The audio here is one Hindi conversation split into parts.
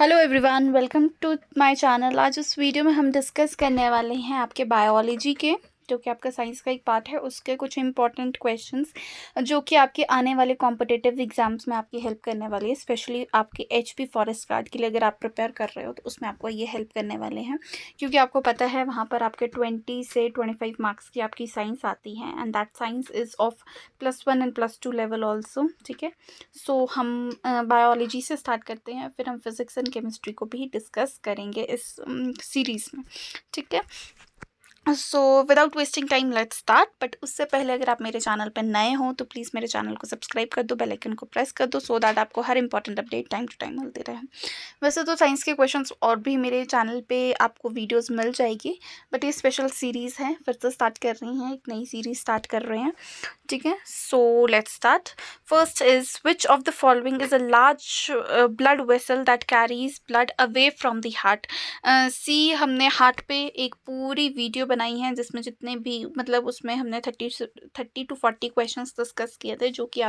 Hello everyone, welcome to my channel. आज इस वीडियो में हम डिस्कस करने वाले हैं आपके बायोलॉजी के, जो कि आपका साइंस का एक पार्ट है, उसके कुछ इंपॉर्टेंट क्वेश्चंस जो कि आपके आने वाले कॉम्पिटिटिव एग्जाम्स में आपकी हेल्प करने वाली है। स्पेशली आपके एचपी फॉरेस्ट गार्ड के लिए अगर आप प्रिपेयर कर रहे हो तो उसमें आपको ये हेल्प करने वाले हैं, क्योंकि आपको पता है वहाँ पर आपके 20 से 25 मार्क्स की आपकी साइंस आती है, and that science is of +1 and +2 level also. ठीक है, सो हम बायोलॉजी से स्टार्ट करते हैं, फिर हम फिजिक्स एंड केमिस्ट्री को भी डिस्कस करेंगे इस सीरीज़ में। ठीक है, so without wasting time let's start. But उससे पहले अगर आप मेरे चैनल पर नए हो तो प्लीज़ मेरे चैनल को सब्सक्राइब कर दो, बेल आइकन को प्रेस कर दो, सो दैट आपको हर important update time to time मिलते रहे। वैसे तो साइंस के क्वेश्चंस और भी मेरे चैनल पे आपको वीडियोस मिल जाएगी, बट ये स्पेशल सीरीज़ है, फिर से स्टार्ट कर रही हैं, एक नई सीरीज़ स्टार्ट कर रहे हैं। ठीक है, so let's start. First is which of the following is a large blood vessel that carries blood away from the heart. See, हमने हार्ट पे एक पूरी वीडियो बनाई है जिसमें जितने भी मतलब उसमें हमने 30 to 40 क्वेश्चंस डिस्कस किए थे, जो कि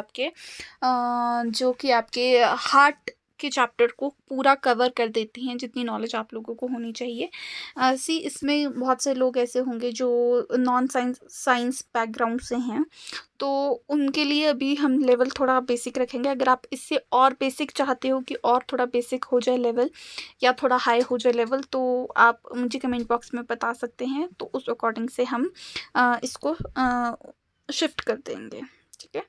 आपके हार्ट के चैप्टर को पूरा कवर कर देती हैं, जितनी नॉलेज आप लोगों को होनी चाहिए। सी, इसमें बहुत से लोग ऐसे होंगे जो नॉन साइंस बैकग्राउंड से हैं, तो उनके लिए अभी हम लेवल थोड़ा बेसिक रखेंगे। अगर आप इससे और बेसिक चाहते हो कि और थोड़ा बेसिक हो जाए लेवल या थोड़ा हाई हो जाए लेवल, तो आप मुझे कमेंट बॉक्स में बता सकते हैं, तो उस अकॉर्डिंग से हम इसको शिफ्ट कर देंगे। ठीक है,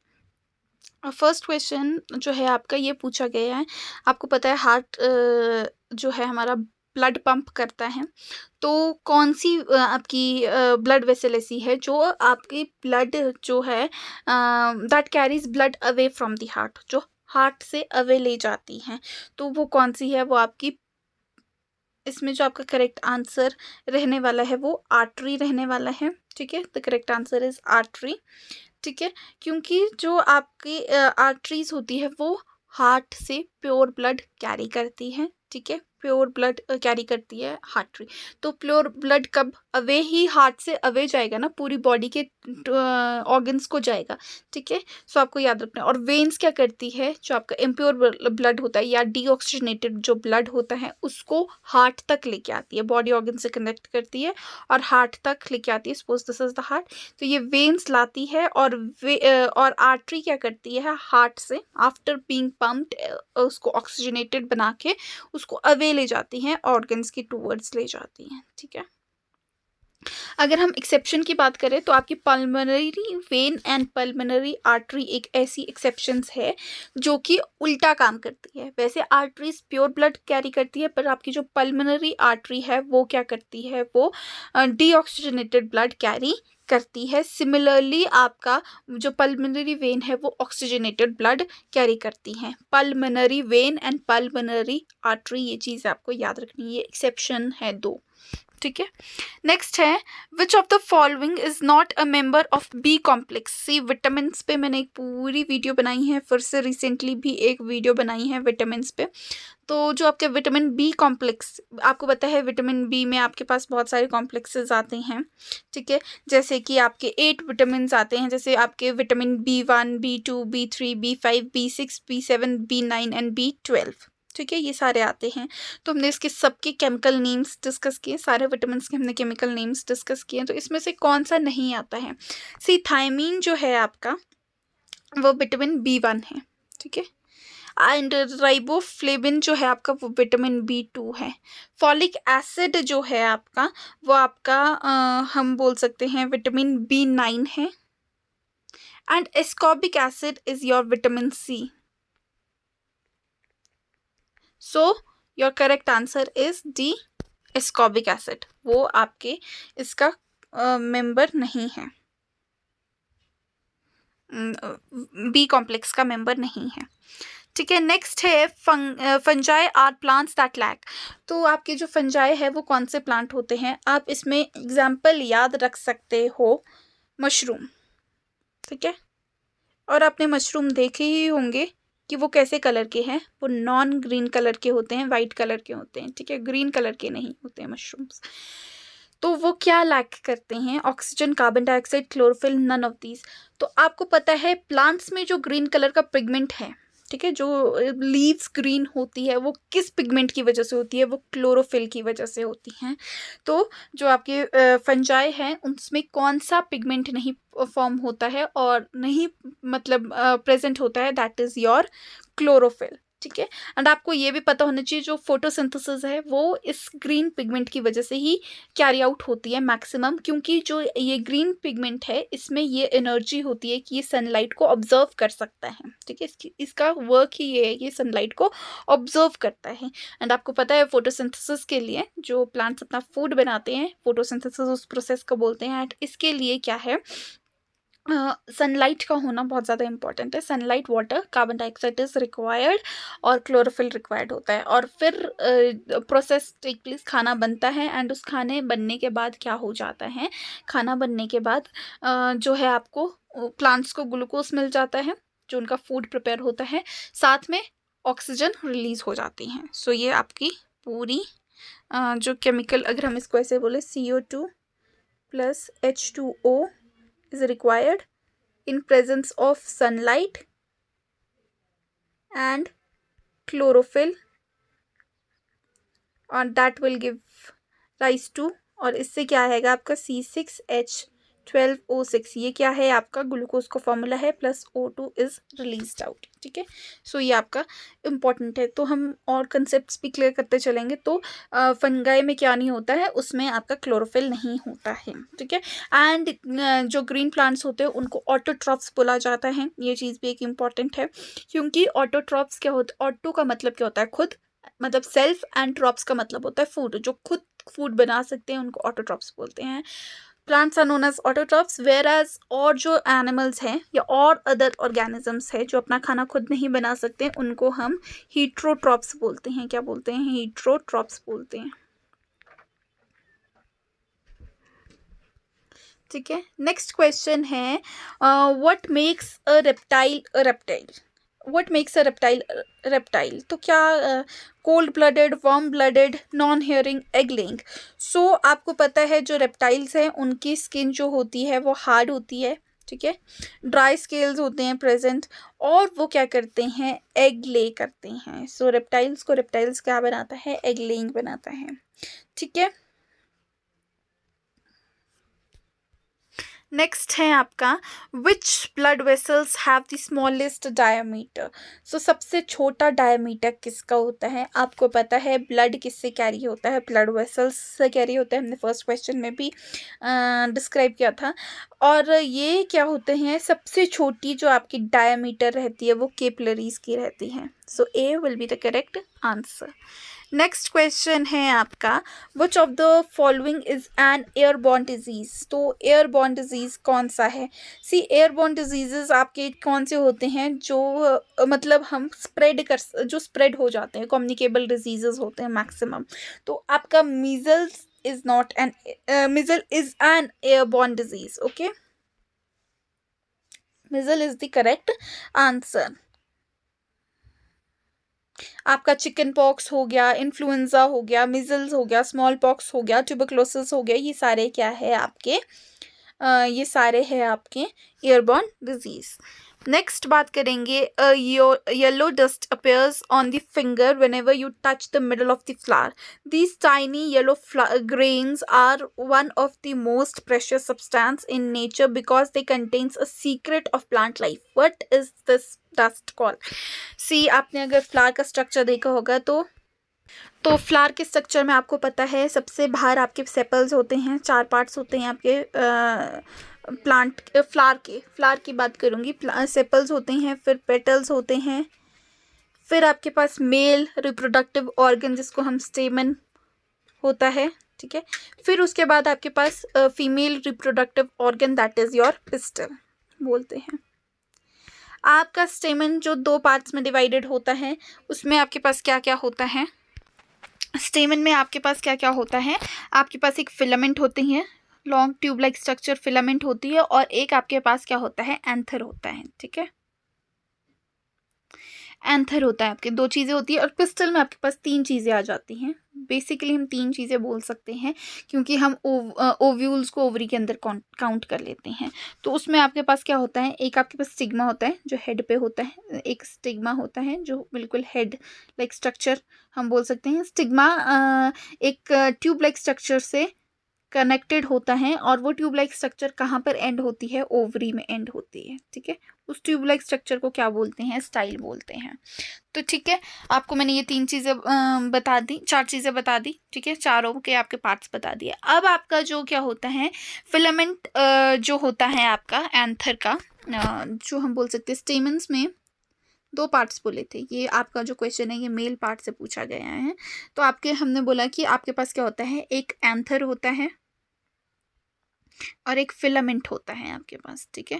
फर्स्ट क्वेश्चन जो है आपका ये पूछा गया है। आपको पता है हार्ट जो है हमारा ब्लड पंप करता है, तो कौन सी आपकी ब्लड वेसल ऐसी है जो आपकी ब्लड जो है that carries blood away from the heart, जो हार्ट से अवे ले जाती हैं, तो वो कौन सी है? वो आपकी, इसमें जो आपका करेक्ट आंसर रहने वाला है वो आर्टरी रहने वाला है। ठीक है, the correct answer is artery. ठीक है, क्योंकि जो आपकी आर्टरीज होती है वो हार्ट से प्योर ब्लड कैरी करती है। ठीक है, प्योर ब्लड कैरी करती है आर्टरी। तो प्योर ब्लड कब अवे ही हार्ट से अवे जाएगा ना, पूरी बॉडी के ऑर्गन्स को जाएगा। ठीक है, सो आपको याद रखना है। और वेन्स क्या करती है? जो आपका इम्प्योर ब्लड होता है या डीऑक्सीजनेटेड जो ब्लड होता है उसको हार्ट तक लेके आती है, बॉडी ऑर्गन से कनेक्ट करती है और हार्ट तक लेके आती है। Suppose this is the heart, तो ये वेन्स लाती है, और आर्टरी क्या करती है? हार्ट से आफ्टर बीइंग पम्प्ड उसको ऑक्सीजनेटेड बना के उसको अवे ले जाती हैं, ऑर्गन्स की टूवर्ड्स ले जाती हैं। ठीक है, अगर हम एक्सेप्शन की बात करें तो आपकी pulmonary vein and pulmonary artery एक ऐसी एक्सेप्शंस है जो कि उल्टा काम करती है। वैसे आर्टरीज प्योर ब्लड कैरी करती है, पर आपकी जो पल्मोनरी आर्टरी है वो क्या करती है? वो डीऑक्सीजनेटेड ब्लड कैरी करती है। सिमिलरली आपका जो पल्मोनरी वेन है वो ऑक्सीजनेटेड ब्लड कैरी करती हैं। Pulmonary vein and pulmonary artery, ये चीज़ आपको याद रखनी है, ये एक्सेप्शन है दो। ठीक है, नेक्स्ट है which of the following is not a member of B complex. C, vitamin पे मैंने एक पूरी वीडियो बनाई है, फिर से रिसेंटली भी एक वीडियो बनाई है विटामिन पे। तो जो आपके विटामिन बी कॉम्प्लेक्स, आपको पता है विटामिन बी में आपके पास बहुत सारे कॉम्प्लेक्सेस आते हैं। ठीक है, जैसे कि आपके 8 विटामिन आते हैं, जैसे आपके vitamin B1, B2, B3, B5, B6, B7, B9 and B12। ठीक है, ये सारे आते हैं। तो हमने इसके सबके केमिकल नेम्स डिस्कस किए, सारे विटामिन के हमने केमिकल नेम्स डिस्कस किए। तो इसमें से कौन सा नहीं आता है? सी, थायमीन जो है आपका वो विटामिन B1 है। ठीक है, एंड राइबोफ्लेविन जो है आपका वो विटामिन B2 है। फॉलिक एसिड जो है आपका वो आपका हम बोल सकते हैं विटामिन B9 है। And ascorbic acid is your vitamin C। So your correct answer is D, ascorbic acid. वो आपके इसका मेंबर नहीं है, बी कॉम्प्लेक्स का मेंबर नहीं है। ठीक है, नेक्स्ट है fungi are plants that lack. तो आपके जो फंजाई है वो कौन से प्लांट होते हैं? आप इसमें एग्जाम्पल याद रख सकते हो, मशरूम। ठीक है, और आपने मशरूम देखे ही होंगे कि वो कैसे कलर के हैं, वो नॉन ग्रीन कलर के होते हैं, वाइट कलर के होते हैं। ठीक है, ग्रीन कलर के नहीं होते हैं मशरूम्स। तो वो क्या लैक करते हैं? Oxygen, carbon dioxide, chlorophyll, none of these. तो आपको पता है प्लांट्स में जो ग्रीन कलर का पिगमेंट है, ठीक है। जो लीव्स ग्रीन होती है वो किस पिगमेंट की वजह से होती है? वो क्लोरोफिल की वजह से होती हैं। तो जो आपके फंजाई हैं उनमें कौन सा पिगमेंट नहीं फॉर्म होता है और नहीं मतलब प्रेजेंट होता है? दैट इज़ योर क्लोरोफिल, ठीक है। एंड आपको ये भी पता होना चाहिए जो फोटोसिंथेसिस है वो इस ग्रीन पिगमेंट की वजह से ही कैरी आउट होती है मैक्सिमम, क्योंकि जो ये ग्रीन पिगमेंट है इसमें ये एनर्जी होती है कि ये सनलाइट को ऑब्जर्व कर सकता है, ठीक है। इसका वर्क ही ये है कि सनलाइट को ऑब्जर्व करता है। एंड आपको पता है फोटोसिंथेसिस के लिए जो प्लांट्स अपना फूड बनाते हैं, फोटोसिंथेसिस उस प्रोसेस को बोलते हैं। एंड इसके लिए क्या है, सनलाइट का होना बहुत ज़्यादा इंपॉर्टेंट है। Sunlight, water, carbon dioxide is required और क्लोरोफिल रिक्वायर्ड होता है। और फिर प्रोसेस टेक प्लेस, खाना बनता है। एंड उस खाने बनने के बाद क्या हो जाता है, खाना बनने के बाद जो है आपको प्लांट्स को ग्लूकोज मिल जाता है जो उनका फूड प्रिपेयर होता है, साथ में ऑक्सीजन रिलीज हो जाती हैं। सो ये आपकी पूरी जो केमिकल, अगर हम इसको ऐसे बोले, CO2 plus H2O is required in presence of sunlight and chlorophyll, and that will give rise to, और इससे क्या आएगा आपका C6H12O6, ये क्या है आपका ग्लूकोज का फॉर्मूला है, plus O2 is released out, ठीक है। सो ये आपका इम्पॉर्टेंट है। तो हम और कंसेप्ट्स भी क्लियर करते चलेंगे। तो फंगाई में क्या नहीं होता है, उसमें आपका क्लोरोफिल नहीं होता है, ठीक है। एंड जो ग्रीन प्लांट्स होते हैं उनको ऑटोट्रॉफ्स बोला जाता है। ये चीज़ भी एक इम्पॉर्टेंट है, क्योंकि ऑटोट्रॉफ्स क्या होता है, ऑटो का मतलब क्या होता है, खुद, मतलब सेल्फ, एंड ट्रॉप्स का मतलब होता है फूड। जो खुद फूड बना सकते हैं उनको ऑटोट्रॉप्स बोलते हैं। Plants are known as autotrophs, where as और जो एनिमल्स हैं या और अदर ऑर्गेनिजम्स हैं जो अपना खाना खुद नहीं बना सकते उनको हम हीट्रोट्रॉप्स बोलते हैं। क्या बोलते हैं? हीट्रोट्रॉप्स बोलते हैं, ठीक है। नेक्स्ट क्वेश्चन है, what makes a reptile a reptile? What makes a reptile? तो क्या cold blooded, warm blooded, non hairing, egg laying? So आपको पता है जो रेप्टाइल्स हैं उनकी स्किन जो होती है वो हार्ड होती है, ठीक है। ड्राई स्केल्स होते हैं प्रेजेंट, और वो क्या करते हैं, एग ले करते हैं। सो रेप्टाइल्स को रेप्टाइल्स क्या बनाता है, एग लेइंग बनाता है, ठीक है। नेक्स्ट है आपका, which blood vessels have the smallest diameter? So सबसे छोटा डायमीटर किसका होता है? आपको पता है ब्लड किससे कैरी होता है, ब्लड वेसल्स से कैरी होता है। हमने फर्स्ट क्वेश्चन में भी डिस्क्राइब किया था। और ये क्या होते हैं, सबसे छोटी जो आपकी डायमीटर रहती है वो कैपिलरीज की रहती है। So A will be the correct answer. Next question है आपका, which of the following is an airborne disease? तो एयरबॉर्न डिजीज कौन सा है? सी, एयरबॉर्न डिजीजेस आपके कौन से होते हैं जो मतलब हम जो स्प्रेड हो जाते हैं, कम्युनिकेबल डिजीजेस होते हैं मैक्सिमम। तो आपका measles is not an, measle is an airborne disease, okay. Measle is the correct answer. आपका चिकन पॉक्स हो गया, इन्फ्लुएंजा हो गया, मिजल्स हो गया, स्मॉल पॉक्स हो गया, ट्यूबरक्लोसिस हो गया, ये सारे क्या है आपके, ये सारे हैं आपके एयरबॉर्न डिजीज। नेक्स्ट बात करेंगे, yellow dust appears on the finger whenever you touch the middle of the flower. These tiny yellow grains are one of the most precious substance in nature because they contains a secret of plant life. What is this dust called? सी, आपने अगर फ्लावर का स्ट्रक्चर देखा होगा तो फ्लावर के स्ट्रक्चर में आपको पता है सबसे बाहर आपके सेपल्स होते हैं, 4 पार्ट्स होते हैं आपके प्लांट, फ्लावर की बात करूँगी, सेपल्स होते हैं, फिर पेटल्स होते हैं, फिर आपके पास मेल रिप्रोडक्टिव ऑर्गन जिसको हम स्टेमन होता है, ठीक है। फिर उसके बाद आपके पास female reproductive organ that is your pistil बोलते हैं। आपका स्टेमन जो 2 पार्ट्स में डिवाइडेड होता है उसमें आपके पास क्या क्या होता है, स्टेमन में आपके पास क्या क्या होता है, आपके पास एक फिलामेंट होती है, long tube like structure filament होती है, और एक आपके पास क्या होता है, एंथर होता है, ठीक है। एंथर होता है आपके, 2 चीज़ें होती हैं, और पिस्टल में आपके पास 3 चीज़ें आ जाती हैं। बेसिकली हम 3 चीज़ें बोल सकते हैं, क्योंकि हम ओव्यूल्स को ओवरी के अंदर काउंट कर लेते हैं। तो उसमें आपके पास क्या होता है, एक आपके पास स्टिग्मा होता है जो हेड पे होता है, एक स्टिग्मा होता है जो बिल्कुल हेड लाइक स्ट्रक्चर हम बोल सकते हैं। स्टिग्मा एक ट्यूब लाइक स्ट्रक्चर से कनेक्टेड होता है, और वो ट्यूब लाइक स्ट्रक्चर कहाँ पर एंड होती है, ओवरी में एंड होती है। ठीक है, उस ट्यूब लाइक स्ट्रक्चर को क्या बोलते हैं, स्टाइल बोलते हैं। तो ठीक है, आपको मैंने ये 3 चीज़ें बता दी, 4 चीज़ें बता दी। ठीक है, चारों के आपके पार्ट्स बता दिए। अब आपका जो क्या होता है, फिलामेंट जो होता है आपका एंथर का, जो हम बोल सकते हैं स्टेमन्स में 2 पार्ट्स बोले थे। ये आपका जो क्वेश्चन है ये मेल पार्ट से पूछा गया है। तो आपके हमने बोला कि आपके पास क्या होता है, एक एंथर होता है और एक फिलामेंट होता है आपके पास। ठीक है,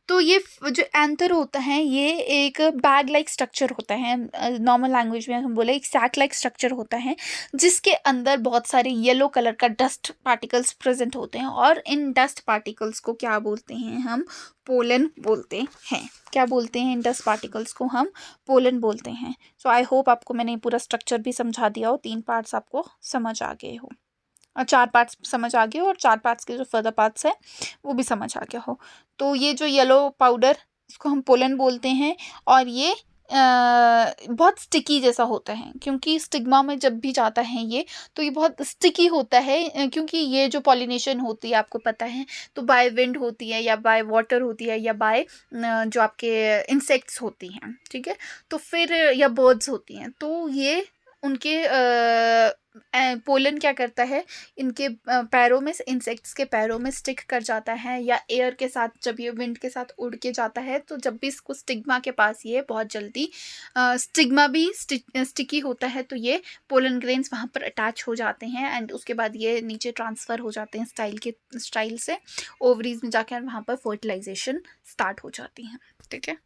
तो ये जो एंथर होता है ये एक बैग लाइक स्ट्रक्चर होता है, नॉर्मल लैंग्वेज में हम बोले एक सैक लाइक स्ट्रक्चर होता है, जिसके अंदर बहुत सारे येलो कलर का डस्ट पार्टिकल्स प्रेजेंट होते हैं, और इन डस्ट पार्टिकल्स को क्या बोलते हैं, हम पोलन बोलते हैं। क्या बोलते हैं, इन डस्ट पार्टिकल्स को हम पोलन बोलते हैं। सो आई होप आपको मैंने पूरा स्ट्रक्चर भी समझा दिया हो, 3 पार्ट्स आपको समझ आ गए हो, और 4 पार्ट्स समझ आ गए हो, और 4 पार्ट्स के जो फर्दर पार्ट्स है वो भी समझ आ गया हो। तो ये जो येलो पाउडर, इसको हम पोलन बोलते हैं, और ये बहुत स्टिकी जैसा होता है, क्योंकि स्टिग्मा में जब भी जाता है ये, तो ये बहुत स्टिकी होता है, क्योंकि ये जो पॉलिनेशन होती है आपको पता है, तो बाय विंड होती है, या बाय वाटर होती है, या बाय जो आपके इंसेक्ट्स होती हैं। ठीक है, तो फिर या बर्ड्स होती हैं, तो ये उनके पोलन क्या करता है, इनके पैरों में, इंसेक्ट्स के पैरों में स्टिक कर जाता है, या एयर के साथ जब ये विंड के साथ उड़ के जाता है, तो जब भी इसको स्टिग्मा के पास ये बहुत जल्दी स्टिग्मा भी स्टिकी होता है, तो ये पोलन ग्रेन्स वहाँ पर अटैच हो जाते हैं, एंड उसके बाद ये नीचे ट्रांसफ़र हो जाते हैं स्टाइल से ओवरीज में जाकर, वहाँ पर फर्टिलाइजेशन स्टार्ट हो जाती है। ठीक है,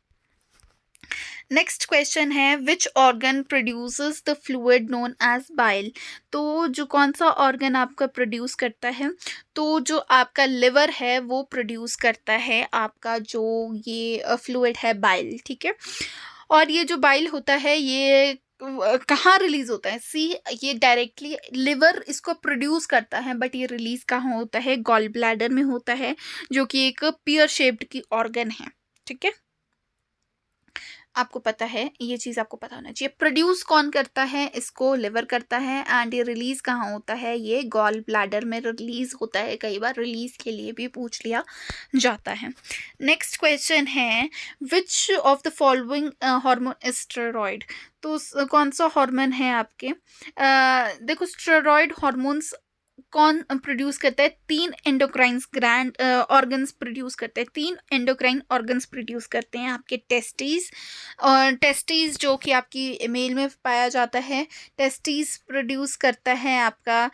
नेक्स्ट क्वेश्चन है, which organ produces the fluid known as bile. तो जो कौन सा ऑर्गन आपका प्रोड्यूस करता है, तो जो आपका लिवर है वो प्रोड्यूस करता है आपका जो ये फ्लूइड है, बाइल। ठीक है, और ये जो बाइल होता है ये कहाँ रिलीज होता है, सी ये डायरेक्टली लिवर इसको प्रोड्यूस करता है, बट ये रिलीज कहाँ होता है, गॉल ब्लैडर में होता है, जो कि एक पियर शेप्ड की ऑर्गन है। ठीक है, आपको पता है, ये चीज़ आपको पता होना चाहिए। प्रोड्यूस कौन करता है, इसको लिवर करता है, एंड ये रिलीज़ कहाँ होता है, ये गॉल ब्लैडर में रिलीज़ होता है। कई बार रिलीज़ के लिए भी पूछ लिया जाता है। नेक्स्ट क्वेश्चन है, which of the following hormone is steroid. तो कौन सा हार्मोन है आपके, देखो स्टेरॉइड हार्मोन्स कौन प्रोड्यूस करता है, 3 एंडोक्राइन्स ग्रैंड ऑर्गन्स प्रोड्यूस करते हैं, 3 एंडोक्राइन ऑर्गन्स प्रोड्यूस करते हैं आपके टेस्टिस, और टेस्टिस जो कि आपकी मेल में पाया जाता है, टेस्टिस प्रोड्यूस करता है आपका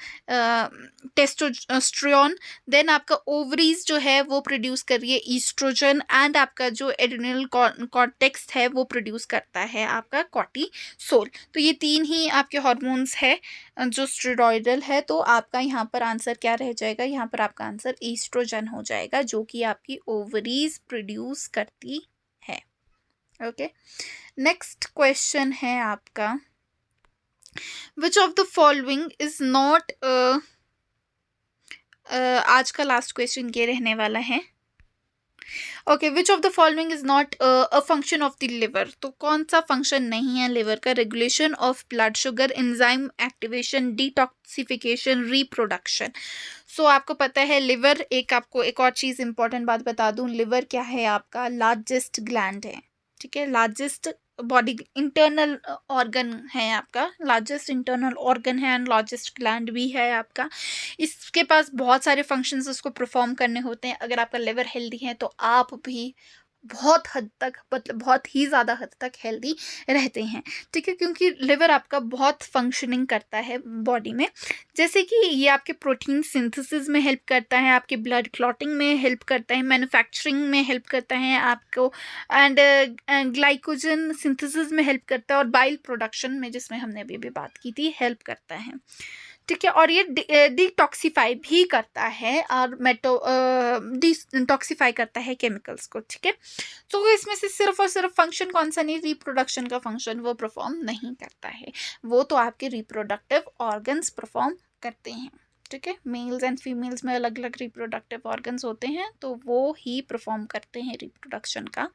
टेस्टोस्टेरोन, देन आपका ओवरीज जो है वो प्रोड्यूस कर रही है ईस्ट्रोजन, एंड आपका जो एड्रिनल कॉर्टेक्स है वो प्रोड्यूस करता है आपका कॉर्टिसोल। तो ये 3 ही आपके हार्मोन्स है जो स्टेरॉइडल है। तो आपका यहाँ पर आंसर क्या रह जाएगा, यहाँ पर आपका आंसर ईस्ट्रोजन हो जाएगा, जो कि आपकी ओवरीज प्रोड्यूस करती है। ओके, नेक्स्ट क्वेश्चन है आपका, which of the following is not, आज का लास्ट क्वेश्चन ये रहने वाला है। Okay, which of the following is not a function of the liver. तो कौन सा फंक्शन नहीं है लिवर का, regulation of blood sugar, enzyme activation, detoxification, reproduction. So आपको पता है लिवर, एक आपको एक और चीज़ इंपॉर्टेंट बात बता दूं, लिवर क्या है आपका, लार्जेस्ट ग्लैंड है। ठीक है, लार्जेस्ट बॉडी इंटरनल ऑर्गन है आपका, लार्जेस्ट इंटरनल ऑर्गन है, एंड लार्जेस्ट ग्लैंड भी है आपका। इसके पास बहुत सारे फंक्शंस उसको परफॉर्म करने होते हैं। अगर आपका लिवर हेल्दी है तो आप भी बहुत हद तक, मतलब बहुत ही ज़्यादा हद तक हेल्दी रहते हैं। ठीक है, क्योंकि लिवर आपका बहुत फंक्शनिंग करता है बॉडी में, जैसे कि ये आपके प्रोटीन सिंथेसिस में हेल्प करता है, आपके ब्लड क्लॉटिंग में हेल्प करता है, मैन्युफैक्चरिंग में हेल्प करता है आपको, एंड ग्लाइकोजन सिंथेसिस में हेल्प करता है, और बाइल प्रोडक्शन में, जिसमें हमने अभी बात की थी, हेल्प करता है। ठीक है। और ये डिटॉक्सिफाई भी करता है और डिटॉक्सिफाई करता है केमिकल्स को, ठीक है। तो इसमें से सिर्फ और सिर्फ फंक्शन कौन सा नहीं, रिप्रोडक्शन का फंक्शन वो परफॉर्म नहीं करता है, वो तो आपके रिप्रोडक्टिव ऑर्गन्स परफॉर्म करते हैं, ठीक है। मेल्स एंड फीमेल्स में अलग अलग रिप्रोडक्टिव ऑर्गन्स होते हैं, तो वो ही परफॉर्म करते हैं रिप्रोडक्शन का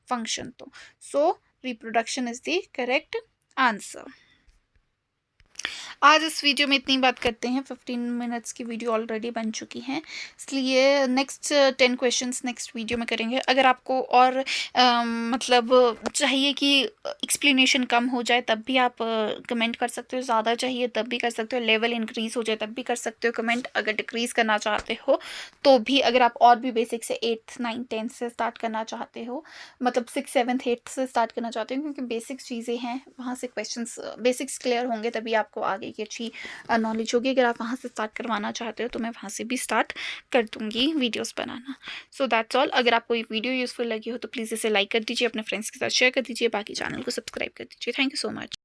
फंक्शन। तो सो reproduction is the correct answer. आज इस वीडियो में इतनी बात करते हैं, 15 मिनट्स की वीडियो ऑलरेडी बन चुकी है, इसलिए नेक्स्ट 10 क्वेश्चंस नेक्स्ट वीडियो में करेंगे। अगर आपको और मतलब चाहिए कि एक्सप्लेनेशन कम हो जाए तब भी आप कमेंट कर सकते हो, ज़्यादा चाहिए तब भी कर सकते हो, लेवल इंक्रीज़ हो जाए तब भी कर सकते हो कमेंट। अगर डिक्रीज़ करना चाहते हो तो भी, अगर आप और भी बेसिक से 8th 9th 10th से स्टार्ट करना चाहते हो, मतलब 6th 7th 8th से स्टार्ट करना चाहते हो, क्योंकि बेसिक चीज़ें हैं, वहाँ से क्वेश्चंस बेसिक्स क्लियर होंगे तभी आपको आगे की अच्छी नॉलेज होगी। अगर आप वहाँ से स्टार्ट करवाना चाहते हो तो मैं वहाँ से भी स्टार्ट कर दूँगी videos banana. So that's all. अगर आपको ये वीडियो यूज़फुल लगी हो तो प्लीज़ इसे लाइक कर दीजिए, अपने फ्रेंड्स के साथ शेयर कर दीजिए, बाकी चैनल को सब्सक्राइब कर दीजिए। Thank you so much.